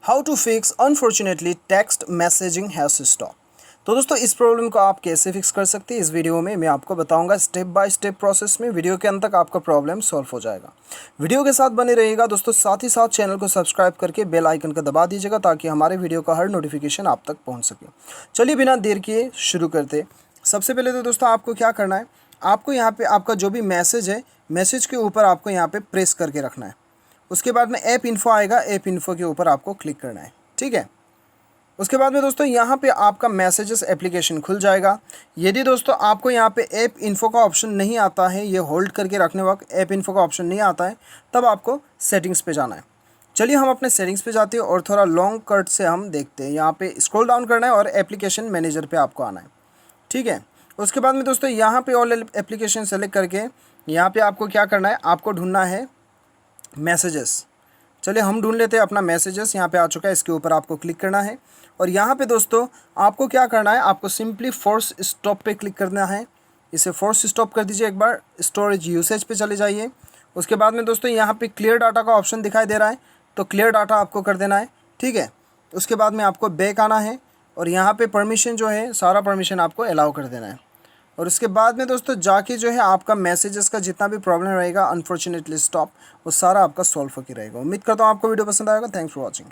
How to fix unfortunately text messaging has stop. तो दोस्तों इस प्रॉब्लम को आप कैसे फिक्स कर सकते हैं इस वीडियो में मैं आपको बताऊंगा स्टेप बाय स्टेप प्रोसेस में। वीडियो के अंत तक आपका प्रॉब्लम सॉल्व हो जाएगा। वीडियो के साथ बने रहिएगा दोस्तों, साथ ही साथ चैनल को सब्सक्राइब करके बेल आइकन का दबा दीजिएगा ताकि हमारे वीडियो का हर नोटिफिकेशन आप तक पहुँच सके। चलिए बिना देर किए शुरू करते। सबसे पहले तो दोस्तों आपको क्या करना है, आपको यहाँ पर आपका जो भी मैसेज है, मैसेज के ऊपर आपको यहाँ पर प्रेस करके रखना है। उसके बाद में ऐप इन्फो आएगा, ऐप इन्फो के ऊपर आपको क्लिक करना है, ठीक है। उसके बाद में दोस्तों यहाँ पे आपका मैसेजेस एप्लीकेशन खुल जाएगा। यदि दोस्तों आपको यहाँ पे ऐप इन्फो का ऑप्शन नहीं आता है, ये होल्ड करके रखने वक्त ऐप इन्फो का ऑप्शन नहीं आता है, तब आपको सेटिंग्स पे जाना है। चलिए हम अपने सेटिंग्स पे जाते हैं और थोड़ा लॉन्ग कट से हम देखते हैं। यहाँ पे स्क्रॉल डाउन करना है और एप्लीकेशन मैनेजर पे आपको आना है, ठीक है। उसके बाद में दोस्तों यहाँ पे ऑल एप्लीकेशन सेलेक्ट करके यहाँ पे आपको क्या करना है, आपको ढूंढना है मैसेजेस। चलिए हम ढूंढ लेते हैं अपना मैसेजेस। यहाँ पे आ चुका है, इसके ऊपर आपको क्लिक करना है और यहाँ पे दोस्तों आपको क्या करना है, आपको सिंपली फोर्स स्टॉप पे क्लिक करना है। इसे फोर्स स्टॉप कर दीजिए। एक बार स्टोरेज यूसेज पे चले जाइए। उसके बाद में दोस्तों यहाँ पे क्लियर डाटा का ऑप्शन दिखाई दे रहा है, तो क्लियर डाटा आपको कर देना है, ठीक है। उसके बाद में आपको बैक आना है और यहाँ पर परमिशन जो है, सारा परमिशन आपको अलाउ कर देना है। और उसके बाद में दोस्तों जाके जो है आपका मैसेजेस का जितना भी प्रॉब्लम रहेगा अनफॉर्चुनेटली स्टॉप, वो सारा आपका सॉल्व होकर रहेगा। उम्मीद करता हूँ आपको वीडियो पसंद आएगा। Thanks for watching.